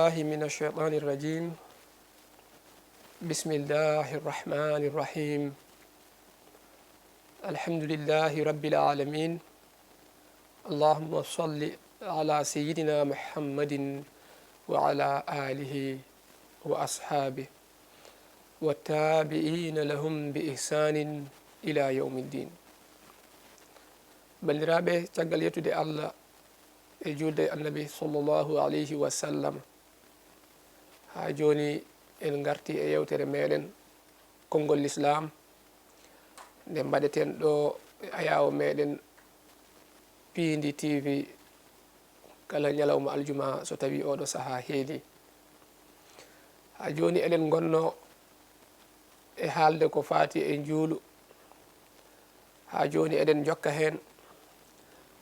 بالله من الشيطان الرجيم بسم الله الرحمن الرحيم الحمد لله رب العالمين اللهم صل على سيدنا محمد وعلى آله وأصحابه والتابعين لهم بإحسان إلى يوم الدين بلرابه تقل يتدي الله جود النبي صلى الله عليه وسلم ha joni en garti e yewtere meɗen konngol l'islam nde mbaɗeten ɗo ayawo meɗen Pindi TV kala ñalawma aljuma so tawi oɗo saaha heedi ha joni eɗen gonno e haalde ko fati e juulu ha joni eɗen jokka hen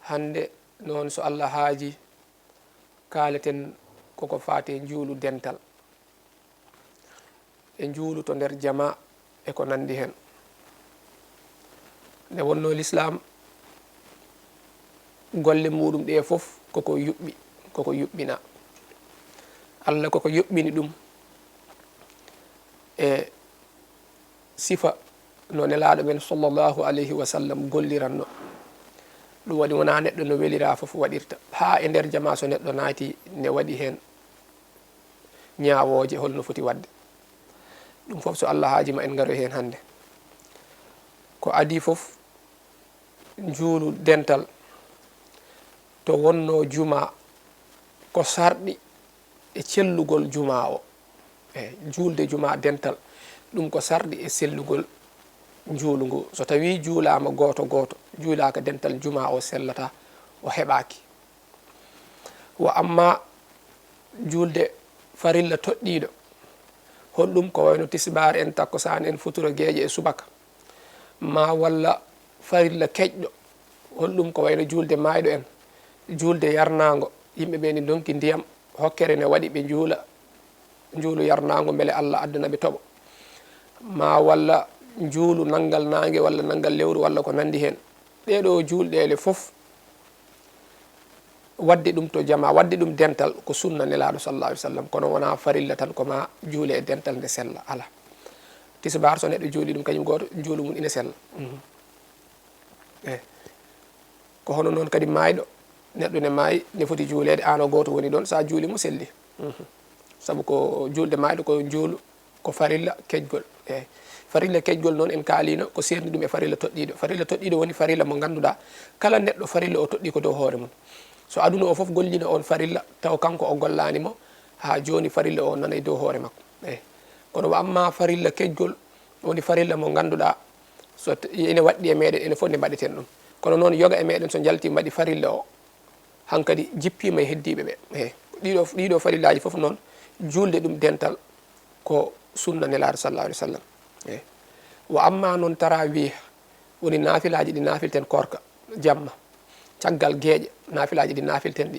hande noon so Allah haaji kaleten koko fati e juulu dental e juulu to nder jama e ko nandi hen nde wonno l'islam golle muɗum ɗe fof koko yuɓɓina Allah koko yuɓɓini ɗum e sifa no nelaɗo men sallllahu alayhi wa sallam golliranno ɗum waɗi wona neɗɗo no welira fof waɗirta ha e nder jama so neɗɗo naati ne waɗi hen ñawoje holno foti wadde ɗum fof so Allah haajima en garo hen hande ko adi fof juulu dental to wonno juma ko sarɗi e cellugol juma o julde juma dental ɗum ko sarɗi e sellugol juulu ngu so tawi juulama goto goto juulaka dental juma o sellata o heɓaki wa amma julde farilla toɗɗiɗo holɗum ko wayno tisbar en takkosan en futuro gueƴe e subaka ma walla farilla keƴɗo holɗum ko wayno julde mayɗo en julde yarnago yimɓeɓe ni donki ndiyam hokkere ne waɗi ɓe juulu yarnago beele Allah addana ɓe toɓo ma walla juulu nanggal nangue walla nanggal lewru walla ko nandi hen ɗeɗo julɗele fof wadde ɗum to jama wadde ɗum dental ko sunna nelaɗo sallallahu alaihi wasallam kono wona farilla tan koma juule e dental nde sella ala tisbar so neɗɗo juuli ɗum kañum goto juulu mum ina sella ko hono noon kadi mayɗo neɗɗo ne maayi ne foti juulede an o goto woni ɗon sa juuli mo selli saabu ko julde mayɗo ko juulu ko farilla keƴgol farilla keƴgol noon en kaalino ko serni ɗum e farilla toɗɗiɗo woni farilla mo ganduɗa kala neɗɗo farilla o toɗɗi ko dow hoore mum so aduna o foof gollino on farilla taw kanko o gollanimo ha joni farilla o nana e dow hoore makko kono amma farilla keƴgol woni farilla mo ganduɗa so ene waɗɗi e meɗen ene fof ne mbaɗeten ɗum kono noon yoga e meɗen so jalti mbaɗi farilla o hankkadi jippima e heddiɓe ɓe ɗiɗo farillaji foof noon julde ɗum dental ko sunna nelaɗo sallallahu alaihi wasallam wa amma noon tarawih woni nafilaji ɗi nafilten korka jamma caggal gueƴe nafilaji ɗi nafilten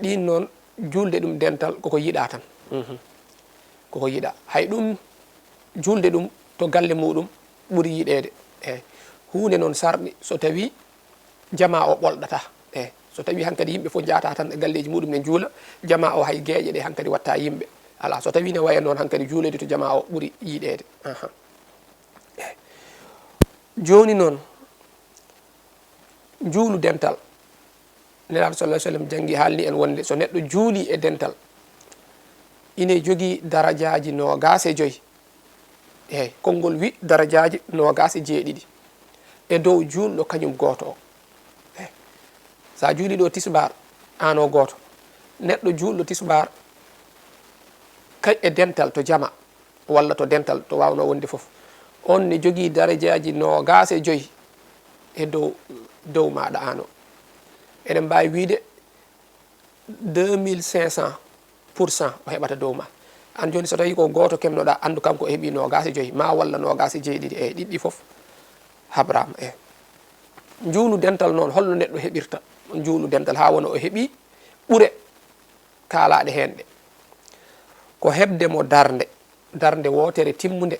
ɗin noon julde ɗum dental koko yiiɗa tan koko yiiɗa hay ɗum julde ɗum to galle muɗum ɓuuri yiiɗede hunde noon sarɗi so tawi jama o ɓolɗata so tawi hankkadi yimɓe fof jata tan e galleji muɗum ne juula jama o hay gueƴe ɗe hankkadi watta yimɓe ala so tawi ne waya noon hankkadi juulede to jama o ɓuuri yiiɗede joni noon juulu dental nelaɗo sallah sallam janggi haalni en wonde so neɗɗo juuli e dental ine jogui darajaji nogas e joyyi konngol wi darajaji nogas e jeeɗiɗi e dow julɗo kañum goto o sa juuli ɗo tisbar an o goto neɗɗo julɗo tisbar kay e dental to jama walla to dental to wawno wonde foof on ne jogui darajaji nogas e joyyi e dow maɗa an o eɗen mbawi wiide 2500% o heɓata dow ma an joni so tawi ko goto kemnoɗa andu kanko o heeɓi nogas e joyyi ma walla nogas e jeeɗiɗi ɗiɗɗi foof habrama juulu dental noon holno neɗɗo heɓirta juulu dental ha wona o heeɓi ɓuure kalaɗe hen ɗe ko hebde mo darde wotere timmude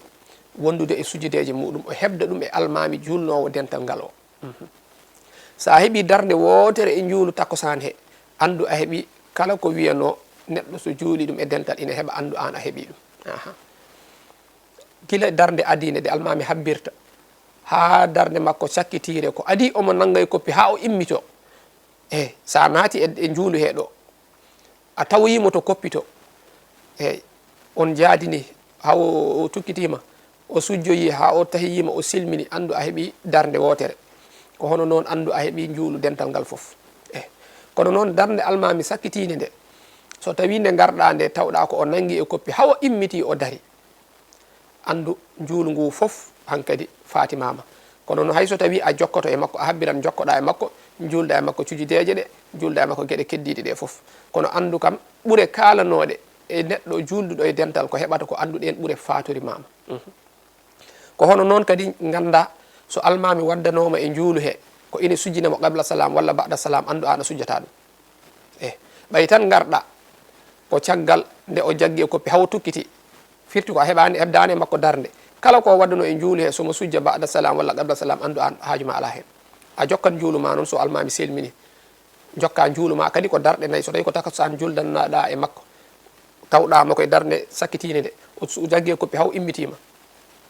wondude e sujudeje muɗum o hebda ɗum e almami julnowo dental ngal o sa heeɓi darde wotere e juulu takkosan he andu a heeɓi kala ko wiyano neɗɗo so juuli ɗum e dental ina heɓa andu an a heeɓi ɗum gila darde adine de almami habbirta ha darde makko sakkitire ko adi omo nangay koppi ha o immito sa naati e juulu he ɗo a tawoyimo to koppi to on jaadini ha o tukkitima o sujjoyi ha o tahiyima o silmini andu a heeɓi darde wotere ko hono noon andu a heeɓi juulu dental ngal foof kono noon darde almami sakkitinde nde so tawi nde garɗa nde tawɗa ko o nangi e koppi hawa immiti o dari andu juulu ngu foof hankkadi fatimama kono no hayso tawi a jokkoto e makko a habbiran jokkoɗa e makko julda e makko cujudeje ɗe julda e makko gueɗe keddiɗe ɗe foof kono andu kam ɓuure kalanoɗe e neɗɗo julduɗo e dental ko heɓata ko andu ɗen ɓuure fatorimama ko hono noon kadi ganda so almami waddanoma e juulu he ko ina sujjinamo qabla salam walla ba'da salam andu an a sujjata ɗum ɓay tan garɗa ko caggal nde o jaggi e koppi hawo tukkiti firti ko a heɓdani e makko darde kala ko waddano e juulu he somo sujja ba'da salam walla qabla salam andu an haajuma ala hen a jokkat juulu ma noon so almami selmini jokka juulu ma kadi ko darɗe nayyi so tawi ko takasan juldannaɗa e makko tawɗama koye darde sakkitinde nde o jaggi e koppi haw immitima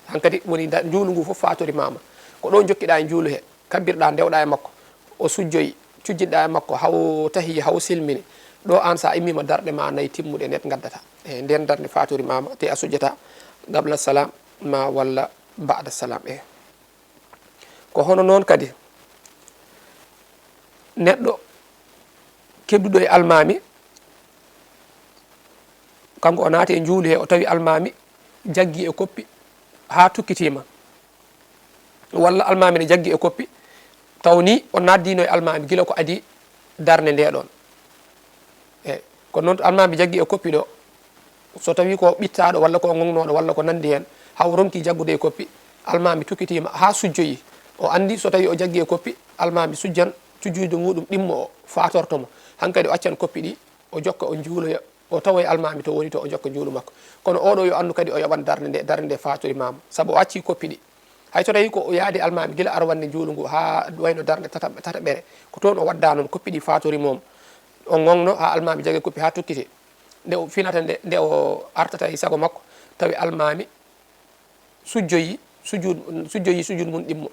hankkadi woni juulu ngu foof fatorimama ko ɗo jokkiɗa e juulu he kabbirɗa ndewɗa e makko o sujjoyi cujjiɗɗa e makko haw tahi haw silmini ɗo an sa immima darɗe ma nayyi timmuɗe net gaddata nden darde fatorimama te a sujjata qabla salam ma walla ba'da salam ko hono noon kadi neɗɗo kedduɗo e almami kanko o naati e juulu he o tawi almami jaggi e koppi ha tukkitima walla almami ne jaggi e koppi tawni o naddino e almami gila ko adi darde nde ɗon kono noon to almami jaggi e koppi ɗo so tawi ko ɓittaɗo walla ko gognoɗo walla ko nandi hen haw ronki jaggude e koppi almami tukkitima ha sujjoyi o andi so tawi o jaggi e koppi almami sujjan cujjude muɗum ɗimmo o fatortomo hankkadi o accan koppi ɗi o jokka o juuloya o tawa e almami to woni to o jokka juulu makko kono oɗo yo andu kadi o yoɓan darde nde fatorimama saabu o acci koppi ɗi hay so tawi ko o yaadi almami guila arwande juulu ngu ha wayno darde tata ɓere ko toon o wadda noon koppi ɗi fatorimom o gogno ha almami jagge koppi ha tukkiti nde o finata nde o artata e sago makko tawi almami sujjoyi sujud mum ɗimmo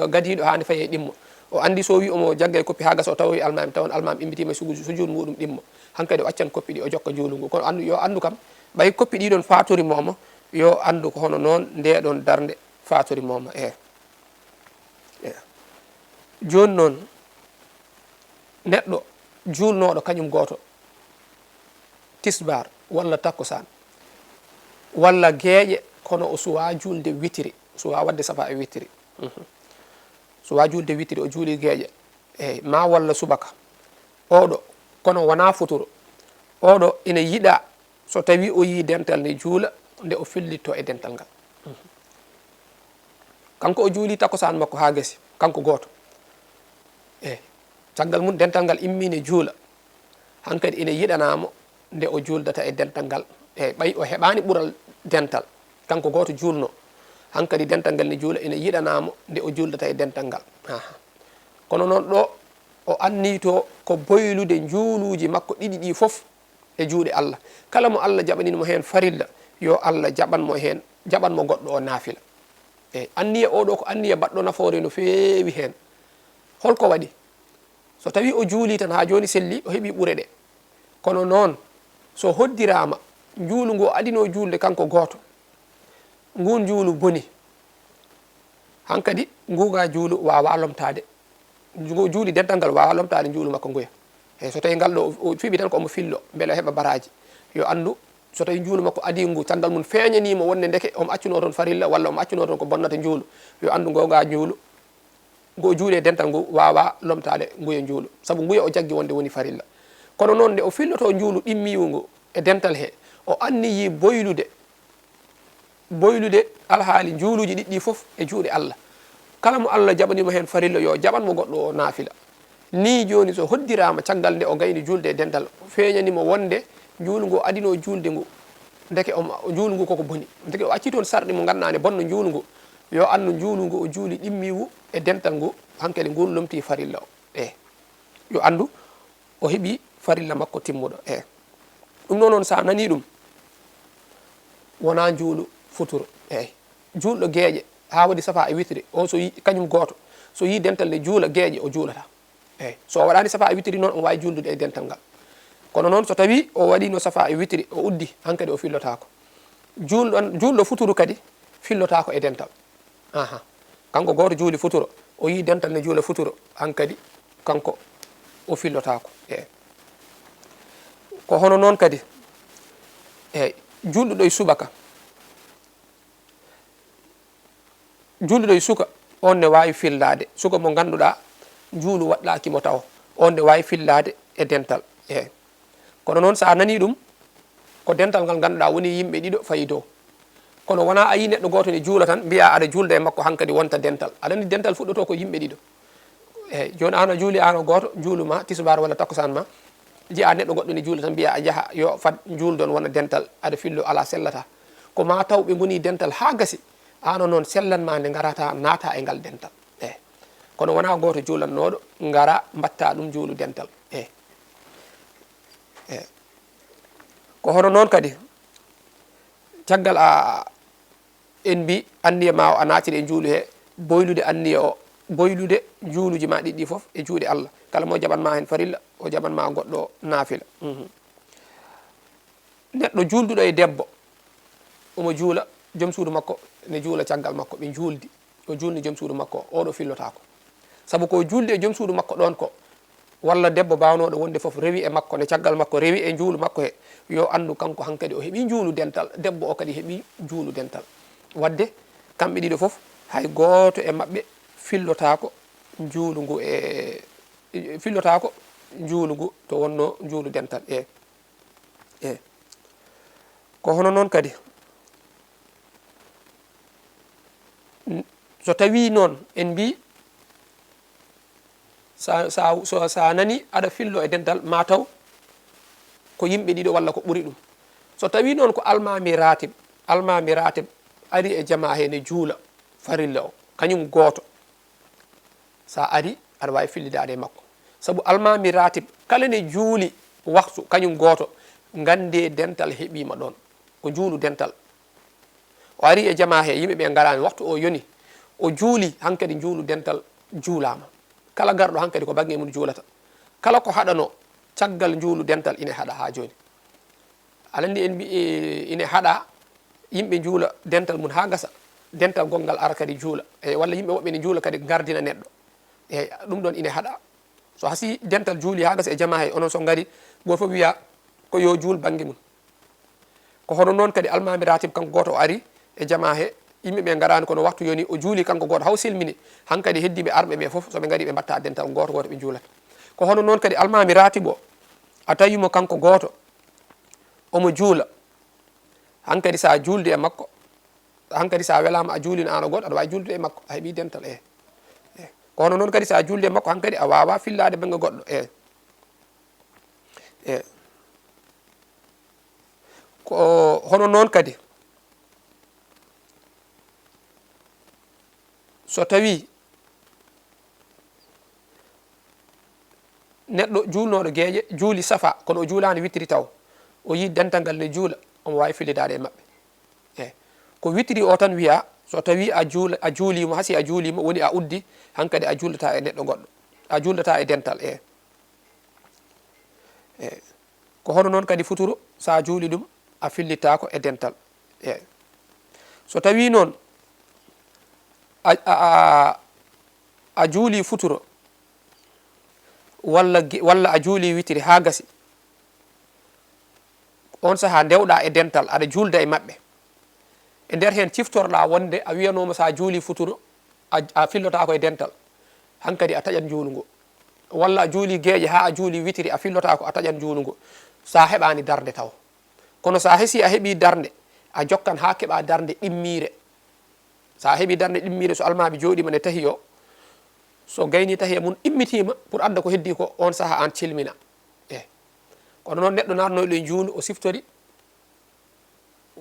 gadiɗo hani faye ɗimmo o andi so wi omo jagga e koppi ha gasa o tawoyi almami tawon almami immitima e sujud muɗum ɗimmo hankkadi o accan koppi ɗi o jokka juulu ngu kono yo andu kam ɓay koppi ɗiɗon fatorimomo yo andu ko hono noon ndeɗon darde fatorimomo joni noon neɗɗo julnoɗo kañum goto tisbar walla takkusan walla gueƴe kono o suwa julde witiri suwa wadde safa e witiri suwa julde witiri o juuli gueƴe ma walla subaka oɗo kono wona futuro oɗo ina yiiɗa so tawi o yi dental ne juula nde o fellitto e dental ngal kanko o juuli takkusan makko ha gasi kanko goto caggal mum dental ngal immine juula hankkadi ina yiɗanamo nde o juldata e dental ngal ɓay o heɓani ɓuural dental kanko goto julno hankkadi dental ngal ne juula ina yiɗanamo nde o juldata e dental ngal kono noon ɗo o anni to ko boylude juuluji makko ɗiɗi ɗi foof e juuɗe Allah kala mo Allah jaɓaninmo hen farilla yo Allah jaɓanmo hen jaɓanmo goɗɗo o naafila anniya oɗo ko anniya baɗɗo nafoore no feewi hen holko waɗi so tawi o juuli tan ha joni selli o heeɓi ɓuure ɗe kono noon so hoddirama juulu ngu adino julde kanko goto ngun juulu boni hankkadi nguga juulu wawa lomtade juuli dental ngal wawa lomtade juulu makko nguya so tawi ngal ɗo o fiɓi tan ko omo fillo beele o heeɓa baraji yo andu so tawi juulu makko adi ngu caggal mum feeñanimo wonde ndeke omo accuno toon farilla walla omo accuno toon ko bonnata juulu yo andu ngoga juulu ngo juuli e dental ngu wawa lomtade nguya juulu saabu nguya o jaggi wonde woni farilla kono noon nde o filloto juulu ɗimmiwu ngu e dental he o anniyi boylude alhaali juuluji ɗiɗɗi foof e juuɗe Allah kala mo Allah jaɓanimo hen farilla yo jaɓanmo goɗɗo o naafila ni joni so hoddirama caggal nde o gayni julde e dental feeñanimo wonde juulu ngu adino julde ngu ndeke juulu ngu koko boni ndeke o acci toon sarɗi mo ganduɗa ne bonno juulu ngu yo andu juulu ngu o juuli ɗimmiwu e dental ngu hankkadi ngu lomti farilla o yo andu o heeɓi farilla makko timmuɗo ɗum ɗo noon sa nani ɗum wona juulu futuro eyyi julɗo gueeƴe ha waɗi safa e witiri on so yi kañum gooto so yi dental ne juula gueeƴe o juulata eyyi so waɗani safa e witiri noon on wawi juldude e dental ngal kono noon so tawi o waɗino safa e witiri o uddi hankkadi o fillotako julɗo futuru kadi fillotako e dental kanko goto juuli futuro o yi dental ne juula futuro hankkadi kanko o fillotako eyyi ko hono noon kadi eyyi julɗuɗo e subaka julɗuɗo e suka on ne wawi fillade suka mo ganduɗa juulu waɗɗakimo taw on ne wawi fillade e dental eyyi kono noon sa nani ɗum ko dental ngal ganduɗa woni yimɓe ɗiɗo fayi dow kono wona a yi neɗɗo goto ne juula tan mbiya aɗa julda e makko hankkadi wonta dental aɗa andi dental fuɗɗoto ko yimɓe ɗiɗo eyyi joni an a juuli an o goto juuluma tisubar walla takkusan ma jiya neɗɗo goɗɗo ne juula tan mbiya a jaaha yo fat juuldon wona dental aɗa fillo ala sellata ko ma taw ɓe goni dental ha gasi ano noon sellanma nde garata naata e ngal dental eyyi kono wona goto juulannoɗo gara mbatta ɗum juulu dental eyyi ko hono noon kadi caggal en mbi anniya ma o a natiri e juulu he boylude anniya o boylude juuluji ma ɗiɗɗi foof e juuɗe Allah kala mo jaɓanma hen farilla o jaɓanma goɗɗo naafila neɗɗo julduɗo e debbo omo juula joom suudu makko ne juula caggal makko ɓe juldi o julni joom suudu makko oɗo fillotako saabu ko julde e joom suudu makko ɗon ko walla debbo bawnoɗo wonde foof rewi e makko ne caggal makko rewi e juulu makko he yo andu kanko hankkadi o heeɓi juulu dental debbo o kadi heeɓi juulu dental wadde kamɓe ɗiɗo foof hay goto e mabɓe fillotako juulu ngu fillotako juulu ngu to wonno juulu dental ko hono noon kadi so tawi noon en mbi sa nani aɗa fillo e dental mataw ko yimɓe ɗiɗo walla ko ɓuuri ɗum so tawi noon ko almami ratib ari e jama he ne juula farilla o kañum gooto sa ari aɗa wawi fillidade e makko saabu almami ratib kala ne juuli waktu kañum gooto gande dental heeɓima ɗon ko juulu dental o ari e jama he yimɓeɓe garani waktu o yoni o juuli hankkadi juulu dental juulama kala garɗo hankkadi ko banggue mum juulata kala ko haɗano caggal juulu dental ine haɗa ha joni aɗa andi en mbi ine haɗa yimɓe juula dental mum ha gasa dental gongal ara kadi juula eyyi walla yimɓe woɓɓe ne juula kadi gardina neɗɗo eyyi ɗum ɗon ine haɗa so hasi dental juuli ha gasa e jama he onon so gari goto foof wiya ko yo juul banggue mum ko hono noon kadi almami ratib kanko goto o ari e jama he yimɓeɓe garani kono waktu yoni o juuli kanko goto haw silmini hankkadi heddiɓe arɓe ɓe foof soɓe gari ɓe mbatta dental goto goto ɓe juulata ko hono noon kadi almami ratib o a tawimo kanko goto omo juula hankkadi sa julde e makko hankkadi sa welama a juulino an o goto aɗa wawi julde e makko a heeɓi dental ko hono noon kadi sa julde e makko hankkadi a wawa fillade banggue goɗɗo ko hono noon kadi so tawi neɗɗo julnoɗo gueeƴe juuli safa kono o juulani witiri taw o yi dental ngal ne juula omo wawi fillidade e mabɓe ko witiri o tan wiya so tawi a juulimo hasi a juulimo woni a uddi hankkadi a juldata e neɗɗo goɗɗo a juldata e dental ko hono noon kadi futuro sa juuli ɗum a fillittako e dental so tawi noon a juuli futuro walla a juuli witiri ha gasi on saaha dewɗa e dental aɗa julda e mabɓe e nder hen ciftorɗa wonde a wiyanoma sa juuli futuro a fillotako e dental hankkadi a taƴat juulu ngu walla a juuli gueeƴe ha a juuli witiri a fillotako a taƴat juulu ngu sa heɓani darde taw kono sa heesi a heeɓi darde a jokkan ha keeɓa darde ɗimmire sa heeɓi darde ɗimmire so almaɓe joɗima ne tahi o so gayni tahiya mum ɗimmitima pour adda ko heddi ko on saaha an cilmina kono noon neɗɗo natnoyɗo e juulu o siftori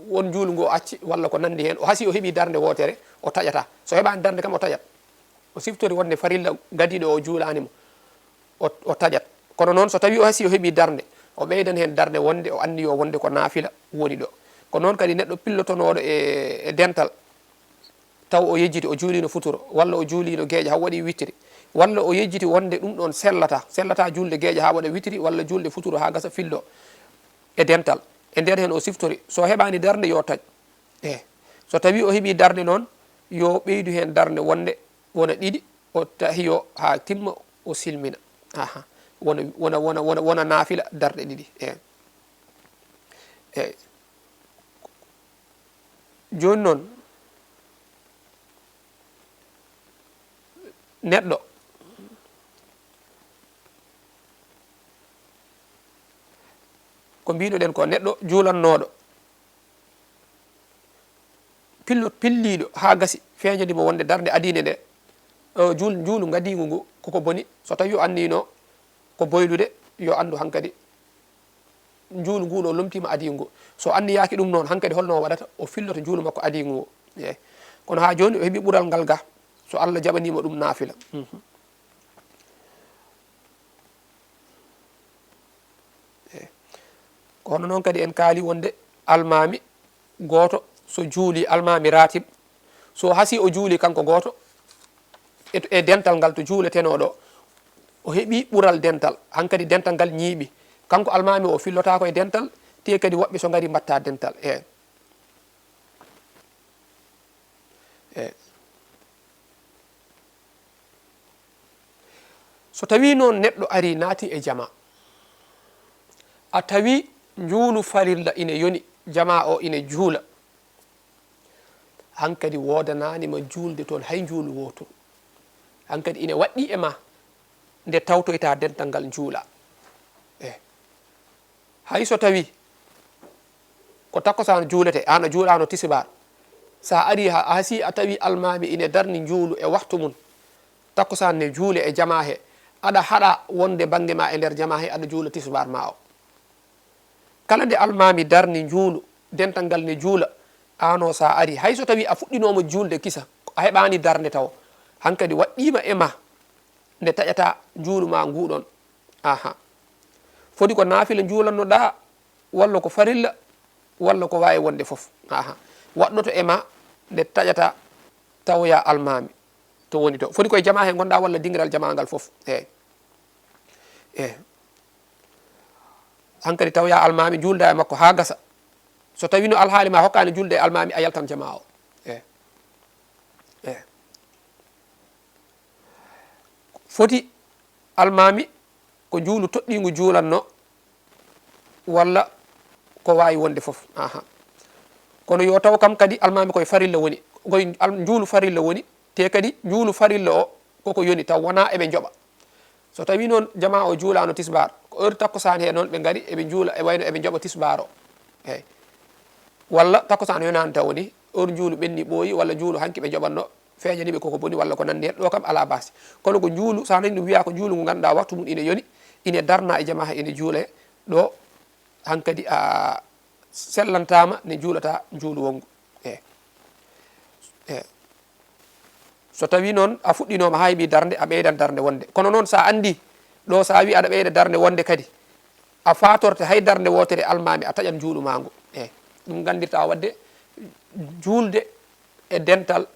won juulu ngu o acci walla ko nandi hen o haasi o heeɓi darde wotere o taƴata so heɓani darde kam o taƴat o siftori wonde farilla gadiɗo o juulanimo o taƴat kono noon so tawi o haasi o heeɓi darde o ɓeydan hen darde wonde o andi yo wonde ko naafila woni ɗo ko noon kadi neɗɗo pillotonoɗo e dental taw o yejjiti o juulino futuro walla o juulino gueeƴa ha waɗi witiri walla o yejjiti wonde ɗum ɗon sellata julde gueeƴa ha waɗa witiri walla julde futuro ha gasa fillo e dental e nder hen o siftori so heɓani darde yo taƴ so tawi o heeɓi darde noon yo ɓeydu hen darde wonde wona ɗiɗi o tahiyo ha timma o silmina wona naafila darde ɗiɗi eyyi joni noon neɗɗo ko mbinoɗen ko neɗɗo juulannoɗo pilliɗo ha gasi feeñanimo wonde darde adine nde juulu gadigu ngu koko boni so tawi o andino ko boylude yo andu hankkadi juulu ngu ɗo lomtima adigu ngu so andiyaki ɗum noon hankkadi holno waɗata o filloto juulu makko adigu ngu eyi kono ha joni o heeɓi ɓuural ngal ga so Allah jaɓanimo ɗum naafila ko hono noon kadi en kaali wonde almami goto so juuli almami ratib so hasi o juuli kanko goto e dental ngal to juuletenoɗo o heeɓi ɓuural dental hankkadi dental ngal ñiiɓi kanko almami o fillotako e dental te kadi woɓɓe so gari mbatta dental so tawi noon neɗɗo ari naati e jama a tawi juulu farilla ina yoni jama o ina juula hankkadi wodananima julde toon hay juulu wotol hankkadi ina waɗɗi e ma nde tawtoyta dental ngal juula hay so tawi ko takkosan juulete an a juulano tisibar sa ari ha hasi a tawi almami ina darni juulu e waktu mum takkosan ne juule e jama he aɗa haɗa wonde banggue ma e nder jama he aɗa juula tisibar ma o kala nde almami darni juulu dental ngal ne juula ano sa ari hay so tawi a fuɗɗinomo julde kisa a heɓani darde taw hankkadi waɗɗima e ma nde taƴata juulu ma nguɗon foti ko naafila juulannoɗa walla ko farilla walla ko wawi wonde foof waɗɗoto e ma nde taƴata tawya almami to woni to foti koye jama he gonɗa walla dingiral jama ngal foof hankkadi tawya almami julda e makko ha gasa so tawi no alhaali ma hokkani julde e almami a yaltan jama o foti almami ko juulu toɗɗigu juulanno walla ko wawi wonde foof kono yo taw kam kadi almami koye farilla woni koye juulu farilla woni te kadi juulu farilla o koko yoni taw wona eɓe jooɓa so tawi noon jama o juulano tisbar ko heure takkosan he noon ɓe gaari eɓe juula e wayno eɓe jooɓa tisbar o eyyi walla takkosan yonani taw woni heure juulu ɓenni ɓooyi walla juulu hanki ɓe jooɓatno feeñaniɓe koko boni walla ko nandi hen ɗo kam ala basi kono ko juulu sa nani ɗum wiya ko juulu ngu ganduɗa waktu mum ina yoni ina darna e jama he ina juule ɗo hankkadi a sellantama ne juulata juulu wongu so tawi noon a fuɗɗinoma ha heeɓi darde a ɓeydan darde wonde kono noon sa andi ɗo sa wi aɗa ɓeyda darde wonde kadi a fatorte hay darde wotere almami a taƴan juulu ma ngu ɗum gandirta wadde julde e dental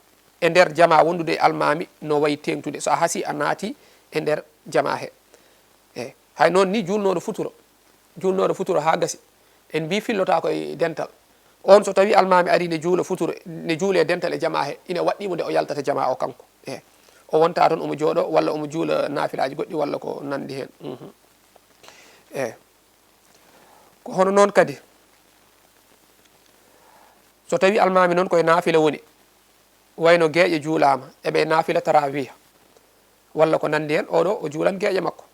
e nder jama wondude e almami no wayi tengtude so a hasi a naati e nder jama he hay noon ni julnoɗo futuro ha gasi en mbi fillota koye dental on so tawi almami ari ne juula futuro ne juule dental e jama he ina waɗɗimo nde o yaltata jama o kanko o wonta toon omo jooɗo walla omo juula naafilaji goɗɗi walla ko nandi hen ko hono noon kadi so tawi almami noon koye naafila woni wayno gueƴe juulama eɓe naafila tarawiha walla ko nandi hen oɗo o juulan gueƴe makko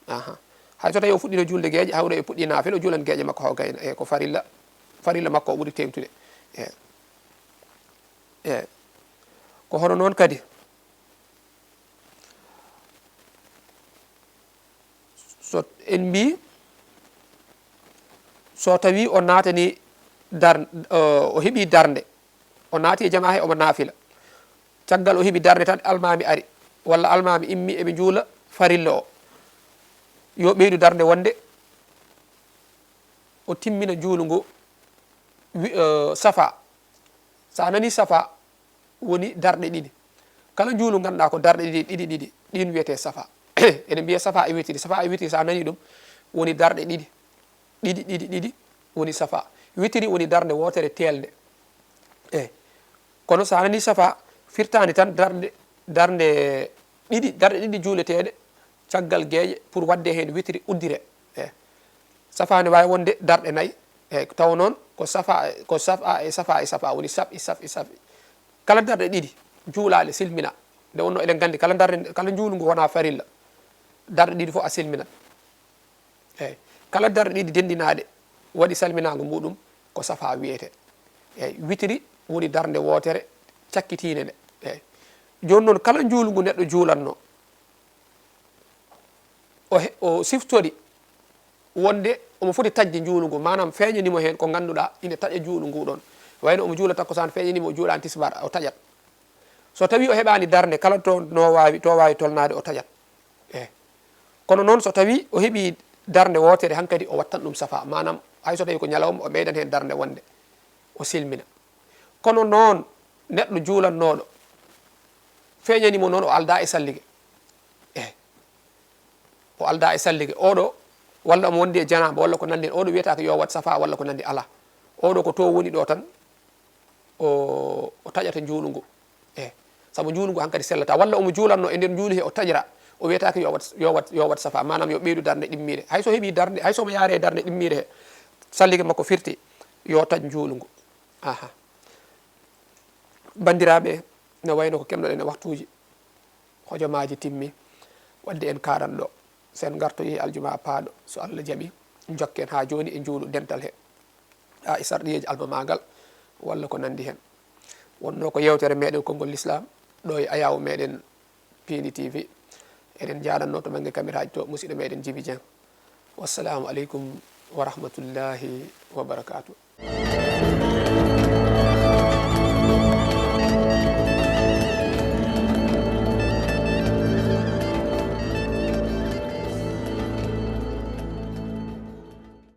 hay so tawi o fuɗɗino julde gueƴe hawre e puɗɗi naafila o juulan gueƴe makko haw gayna ko farilla makko o ɓuuri tengtude ko hono noon kadi so en mbi so tawi o natani o heeɓi darde o naati e jama he omo naafila caggal o heeɓi darde tan almami ari walla almami immi eɓe juula farilla o yo ɓeydu darde wonde o timmina juulu ngu safa sa nani safa woni darɗe ɗiɗi kala juulu ganduɗa ko darɗe ɗiɗi ɗin wiyete safa enen mbiya safa e witiri sa nani ɗum woni darɗe ɗiɗi woni safa witiri woni darde wotere telde kono sa nani safa firtani tan darde ɗiɗi juuleteɗe caggal gueƴe pour wadde hen witiri uddire safa ne wawi wonde darɗe nayyi taw noon ko safa woni safi kala darɗe ɗiɗi juulale silmina nde wonno eɗen gandi kala juulu ngu wona farilla darɗe ɗiɗi fof a silminat kala darɗe ɗiɗi dendinaɗe waɗi salminago muɗum ko safa wiyete witiri woni darde wotere cakkitine nde joni noon kala juulu ngu neɗɗo juulanno o siftori wonde omo foti tajde juulu ngu manam feeñanimo hen ko ganduɗa ine taƴa juulu ngu ɗon wayno omo juula takkosan feeñanimo o juulani tisbar o taƴat so tawi o heɓani darde kala to wawi tolnade o taƴat kono noon so tawi o heeɓi darde wotere hankkadi o wattan ɗum safa manam hay so tawi ko ñalawma o ɓeydan hen darde wonde o silmina kono noon neɗɗo juulannoɗo feeñanimo noon o alda e salligue o alda e salligue oɗo walla omo wondi e janaba walla ko nandi oɗo wiyata ko yo wat safa walla ko nandi ala oɗo ko to woni ɗo tan o taƴata juulu ngu saabu juulu ngu hankkadi sellata walla omo juulanno e nder juuli he o taƴira o wiyatake yo wat safa manam yo ɓeydu darde ɗimmire hayso heeɓi darde haysomo yaare darde ɗimmire he salligue makko firti yo taƴ juulu ngu bandiraɓe ne wayno ko kemɗoɗen e waktuji hojomaji timmi wadde en kaɗan ɗo sen gartoyi aljuma paaɗo so Allah jaaɓi jokken ha joni e juulu dental he e sarɗiyeji almamagal walla ko nandi hen wonno ko yewtere meɗen konngol l'islam ɗo e ayawu meɗen Pini TV eɗen jaɗanno to banggue camiraji to musidɗo meɗen Djiby Dieng wassalamu aleykum wa rahmatullahi wa barakatuh